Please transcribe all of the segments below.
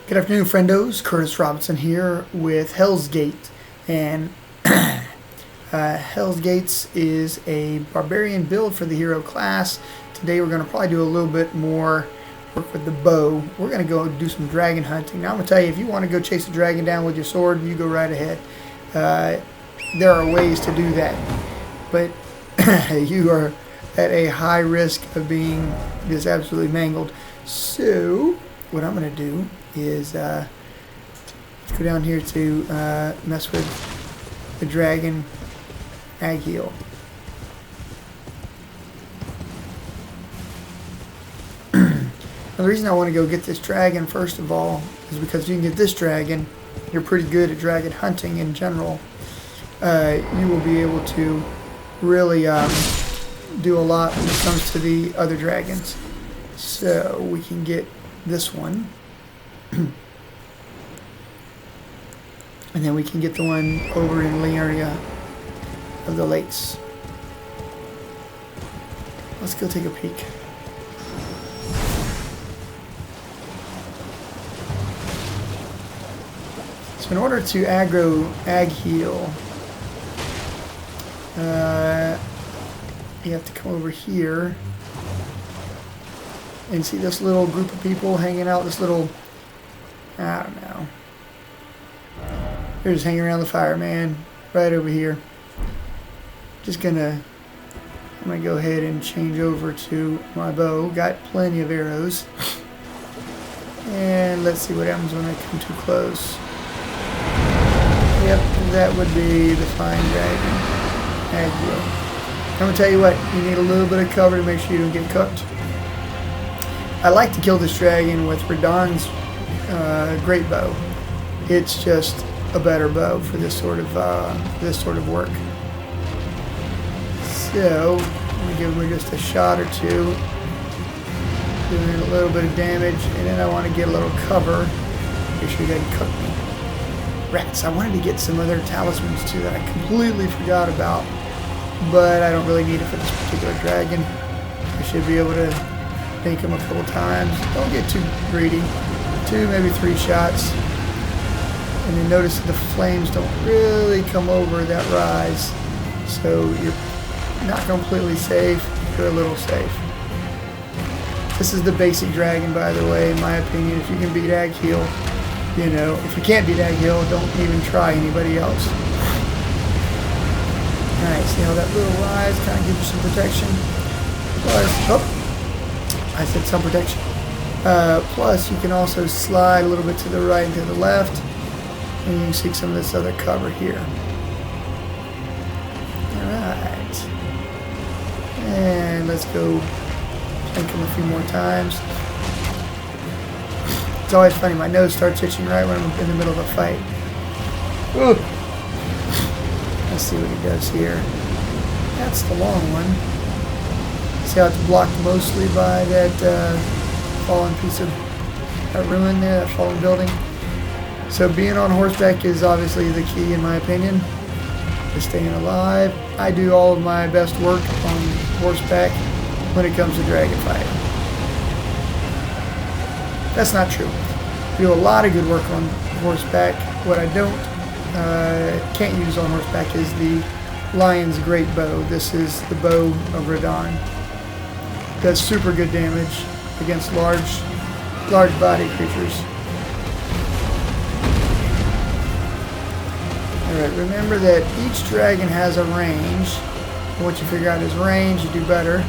Good afternoon, friendos. Curtis Robinson here with Hell's Gate, and Hell's Gates is a barbarian build for the hero class. Today we're going to probably do a little bit more work with the bow. We're going to go do some dragon hunting. Now I'm going to tell you, if you want to go chase a dragon down with your sword, you go right ahead. There are ways to do that, but you are at a high risk of being just absolutely mangled. So what I'm going to do is let's go down here to mess with the dragon ag heal. Now, the reason I want to go get this dragon first of all is because if you can get this dragon, you're pretty good at dragon hunting in general. You will be able to really do a lot when it comes to the other dragons. So we can get this one. And then we can get the one over in the area of the lakes. Let's go take a peek. So in order to aggro ag heal, you have to come over here and see this little group of people hanging out, this little, I don't know. They're just hanging around the fire, man. Right over here. I'm gonna go ahead and change over to my bow. Got plenty of arrows. And let's see what happens when I come too close. Yep, that would be the fine dragon. Aggro. I'm gonna tell you what, you need a little bit of cover to make sure you don't get cooked. I like to kill this dragon with Radahn's great bow. It's just a better bow for this sort of work. So I'm gonna give him just a shot or two, doing a little bit of damage, and then I want to get a little cover. Make sure he doesn't cook me. Rats! I wanted to get some other talismans too that I completely forgot about, but I don't really need it for this particular dragon. I should be able to make him a couple times. Don't get too greedy. 2, maybe 3 shots. And then notice that the flames don't really come over that rise. So you're not completely safe, you're a little safe. This is the basic dragon, by the way, in my opinion. If you can beat ag heal, you know. If you can't beat ag heal, don't even try anybody else. Alright, see how that little rise kind of gives you some protection? Plus, I said some protection. Plus, you can also slide a little bit to the right and to the left, and you can see some of this other cover here. Alright. And let's go flank him a few more times. It's always funny, my nose starts itching right when I'm in the middle of a fight. Ooh. Let's see what he does here. That's the long one. See how it's blocked mostly by that fallen piece of that ruin there, that fallen building. So being on horseback is obviously the key in my opinion to staying alive. I do all of my best work on horseback when it comes to dragon fighting. That's not true. I do a lot of good work on horseback. What I can't use on horseback is the Lion's Great Bow. This is the bow of Radahn. Does super good damage against large body creatures. Alright, remember that each dragon has a range. Once you figure out his range, you do better.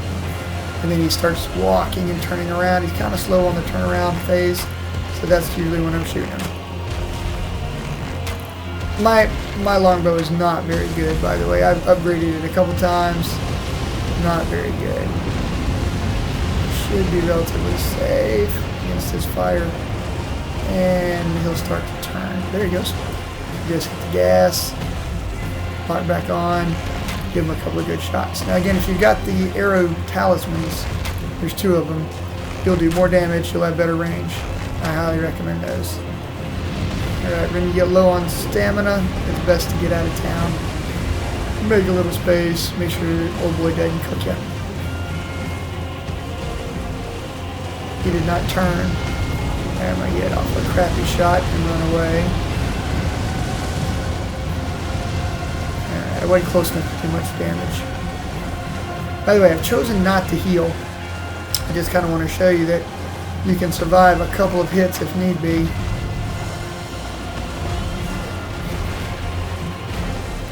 And then he starts walking and turning around. He's kind of slow on the turnaround phase, so that's usually when I'm shooting him. My longbow is not very good, by the way. I've upgraded it a couple times. Not very good. Should be relatively safe against his fire, and he'll start to turn. There he goes. Just hit the gas, lock back on, give him a couple of good shots. Now again, if you've got the arrow talismans, there's 2 of them, you'll do more damage, you'll have better range. I highly recommend those. Alright, when you get low on stamina, it's best to get out of town. Make a little space, make sure old boy doesn't cook you. He did not turn. I'm gonna get off a crappy shot and run away. Alright, I wasn't close enough to do much damage. By the way, I've chosen not to heal. I just kind of want to show you that you can survive a couple of hits if need be.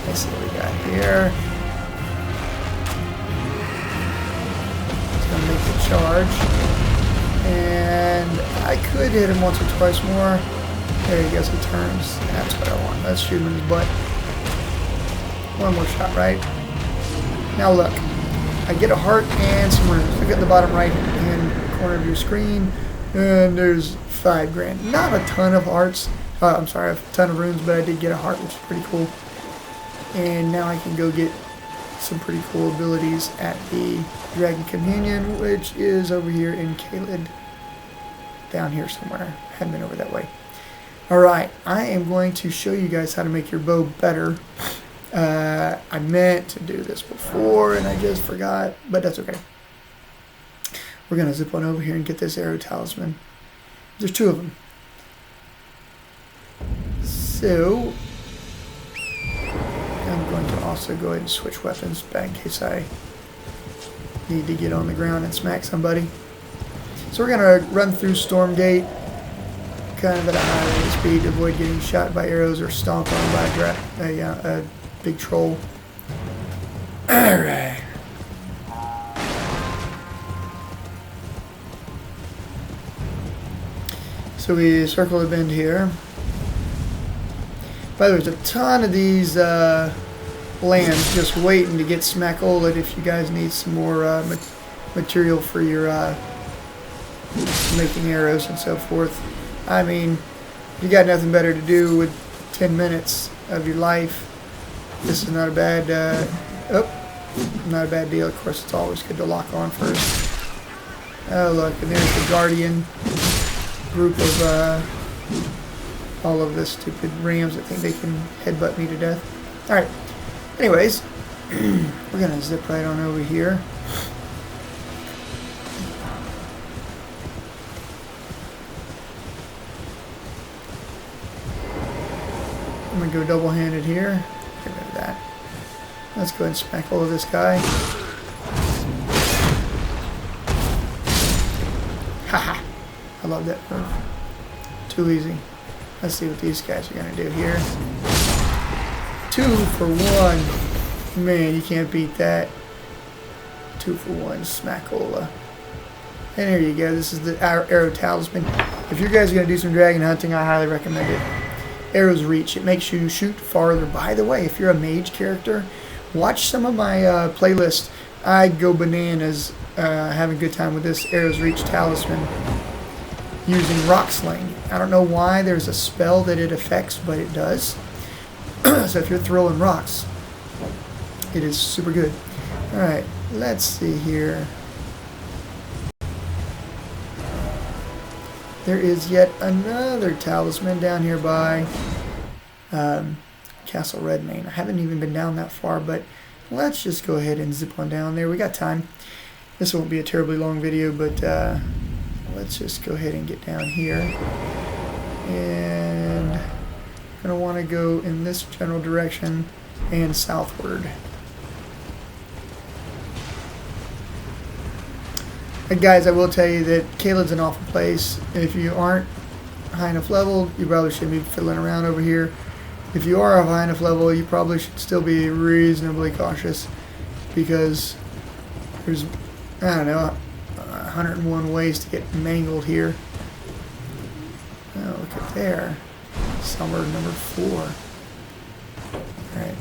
Let's see what we got here. It's going to make the charge. And I could hit him once or twice more. There he goes, he turns. That's what I want. Let's shoot him in his butt. One more shot, right? Now look. I get a heart and some runes. Look at the bottom right hand corner of your screen. And there's 5 grand. Not a ton of hearts. I'm sorry, a ton of runes, but I did get a heart, which is pretty cool. And now I can go get some pretty cool abilities at the Dragon Companion, which is over here in Caelid. Down here somewhere. Haven't been over that way. Alright, I am going to show you guys how to make your bow better. I meant to do this before and I just forgot, but that's okay. We're going to zip on over here and get this arrow talisman. There's 2 of them. So, I'm going to also go ahead and switch weapons back in case I need to get on the ground and smack somebody. So we're going to run through Stormgate kind of at a high rate of speed to avoid getting shot by arrows or stomped on by a big troll. Alright. So we circle the bend here. By the way, there's a ton of these lands just waiting to get smack-oled if you guys need some more material for your making arrows and so forth. I mean, you got nothing better to do with 10 minutes of your life. This is not a bad, not a bad deal. Of course, it's always good to lock on first. Oh, look, and there's the Guardian group of all of the stupid rams that think they can headbutt me to death. Alright, anyways, we're going to zip right on over here. I'm going to go double-handed here. Get rid of that. Let's go ahead and smack all of this guy. Haha! I love that move. Too easy. Let's see what these guys are going to do here. 2 for 1. Man, you can't beat that. 2 for 1. Smackola. And here you go. This is the arrow talisman. If you guys are going to do some dragon hunting, I highly recommend it. Arrow's reach. It makes you shoot farther. By the way, if you're a mage character, watch some of my playlists. I go bananas having a good time with this arrow's reach talisman using rock sling. I don't know why there's a spell that it affects, but it does. So if you're throwing rocks, it is super good. Alright, let's see here. There is yet another talisman down here by Castle Redmane. I haven't even been down that far, but let's just go ahead and zip on down there. We got time. This won't be a terribly long video, but let's just go ahead and get down here. And I'm going to want to go in this general direction and southward. But guys, I will tell you that Caelad's an awful place. If you aren't high enough level, you probably shouldn't be fiddling around over here. If you are of high enough level, you probably should still be reasonably cautious, because there's, I don't know, 101 ways to get mangled here. Oh, look at there. Summer number 4. Alright.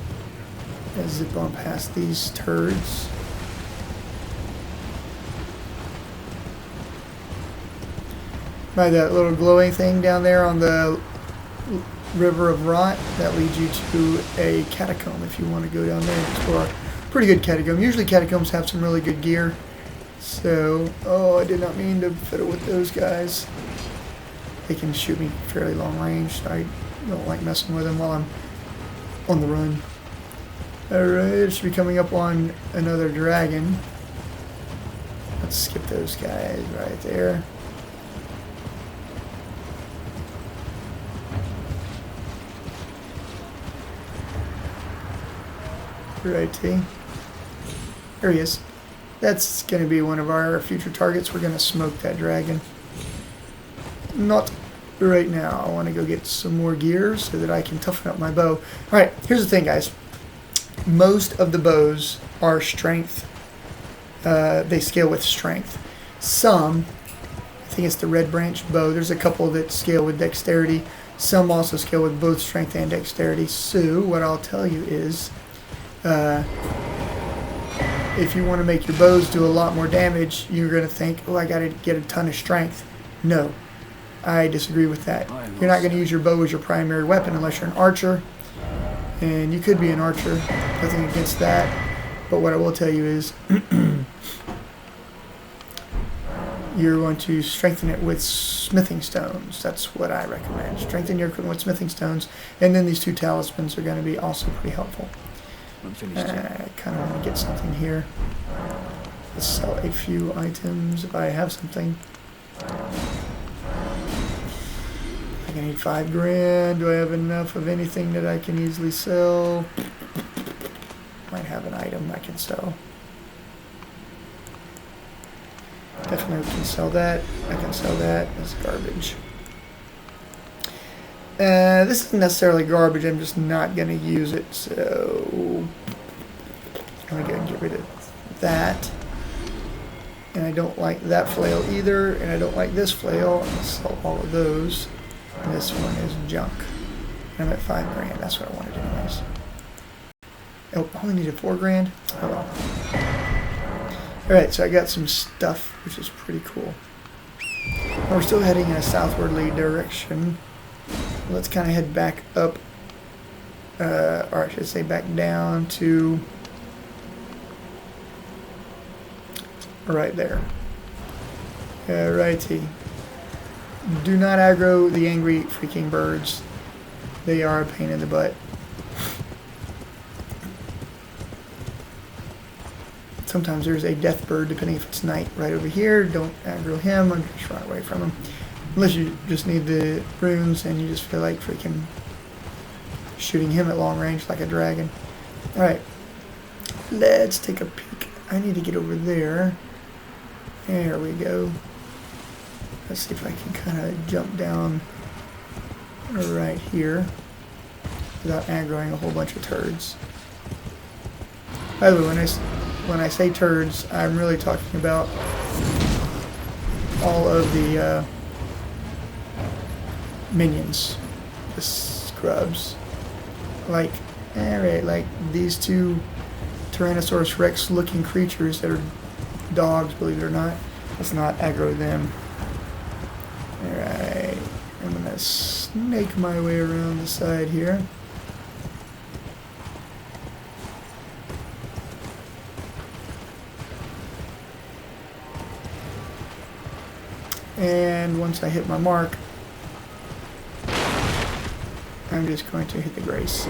Let's zip on past these turds. By that little glowing thing down there on the River of Rot, that leads you to a catacomb if you want to go down there and explore. Pretty good catacomb. Usually catacombs have some really good gear. So, oh, I did not mean to fiddle with those guys. They can shoot me fairly long range, so I don't like messing with them while I'm on the run. Alright, it should be coming up on another dragon. Let's skip those guys right there. Righty. There he is. That's going to be one of our future targets. We're going to smoke that dragon. Not right now. I want to go get some more gear so that I can toughen up my bow. Alright, here's the thing, guys. Most of the bows are strength. They scale with strength. Some, I think it's the red branch bow, there's a couple that scale with dexterity. Some also scale with both strength and dexterity. So what I'll tell you is, if you want to make your bows do a lot more damage, you're going to think, oh, I got to get a ton of strength. No, I disagree with that. You're not going to use your bow as your primary weapon unless you're an archer. And you could be an archer, nothing against that. But what I will tell you is, you're going to strengthen it with smithing stones. That's what I recommend. Strengthen your equipment with smithing stones. And then these 2 talismans are going to be also pretty helpful. I kind of want to get something here. Let's sell a few items if I have something. I need 5 grand. Do I have enough of anything that I can easily sell? Might have an item I can sell. Definitely can sell that. I can sell that. That's garbage. This isn't necessarily garbage, I'm just not going to use it, so I'm going to go and get rid of that. And I don't like that flail either, and I don't like this flail. I'm going to sell all of those. And this one is junk. And I'm at 5 grand, that's what I wanted anyways. Oh, I only needed 4 grand? Oh well. Alright, so I got some stuff, which is pretty cool. Now we're still heading in a southwardly direction. Let's kind of head back up, or I should say back down to right there. Righty. Do not aggro the angry freaking birds. They are a pain in the butt. Sometimes there's a death bird, depending if it's night, right over here. Don't aggro him, I'm just run away from him. Unless you just need the runes and you just feel like freaking shooting him at long range like a dragon. Alright, let's take a peek. I need to get over there. There we go. Let's see if I can kind of jump down right here without aggroing a whole bunch of turds. By the way, when I say turds, I'm really talking about all of the minions, the scrubs, like these 2 Tyrannosaurus Rex looking creatures that are dogs, believe it or not. Let's not aggro them. Alright, I'm gonna snake my way around the side here. And once I hit my mark, I'm just going to hit the grace.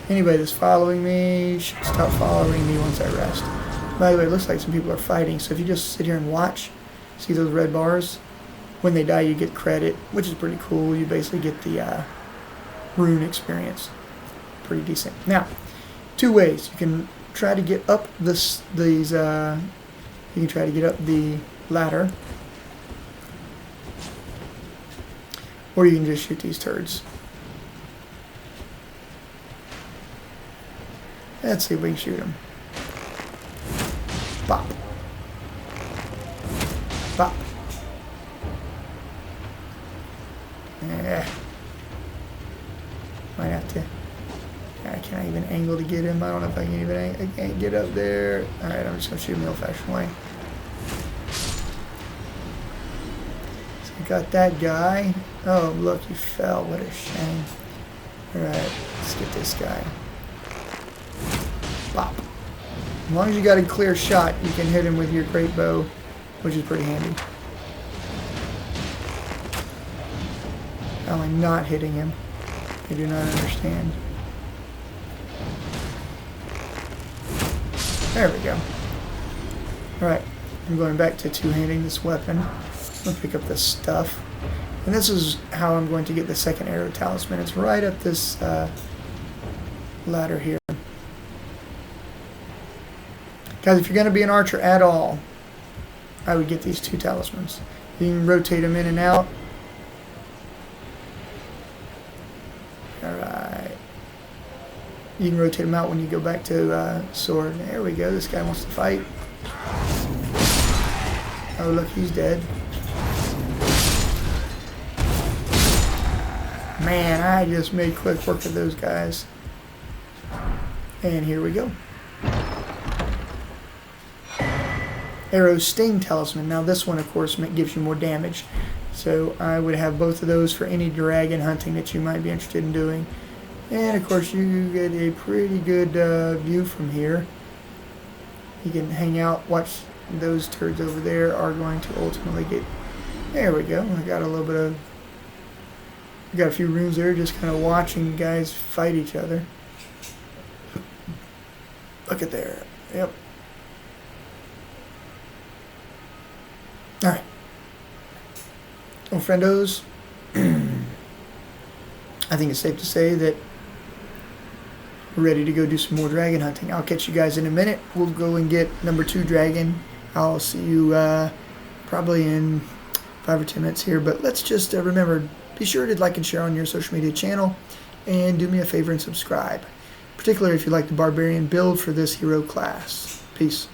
Anybody that's following me should stop following me once I rest. By the way, it looks like some people are fighting, so if you just sit here and watch, see those red bars? When they die, you get credit, which is pretty cool. You basically get the rune experience. Pretty decent. Now, 2 ways. You can try to get up you can try to get up the ladder, or you can just shoot these turds. Let's see if we can shoot them. Bop. Bop. Yeah. Might have to. I can't even angle to get him. I don't know if I can even I can't get up there. Alright, I'm just going to shoot him the old-fashioned way. So I got that guy. Oh, look, he fell. What a shame. Alright, let's get this guy. Bop. As long as you got a clear shot, you can hit him with your great bow, which is pretty handy. How am I not hitting him? I do not understand. There we go. Alright, I'm going back to two-handing this weapon. I'm going to pick up this stuff. And this is how I'm going to get the second arrow talisman. It's right up this ladder here. Guys, if you're going to be an archer at all, I would get these 2 talismans. You can rotate them in and out. Alright. You can rotate them out when you go back to sword. There we go. This guy wants to fight. Oh, look, he's dead. Man, I just made quick work of those guys. And here we go. Arrow Sting Talisman. Now this one, of course, gives you more damage. So I would have both of those for any dragon hunting that you might be interested in doing. And of course you get a pretty good view from here. You can hang out, watch those turds over there are going to ultimately get... There we go. I got a little bit of... Got a few runes there, just kind of watching guys fight each other. Look at there. Yep. Alright. Well, friendos, I think it's safe to say that we're ready to go do some more dragon hunting. I'll catch you guys in a minute. We'll go and get number 2 dragon. I'll see you probably in 5 or 10 minutes here. But let's just remember, be sure to like and share on your social media channel. And do me a favor and subscribe. Particularly if you like the Barbarian build for this hero class. Peace.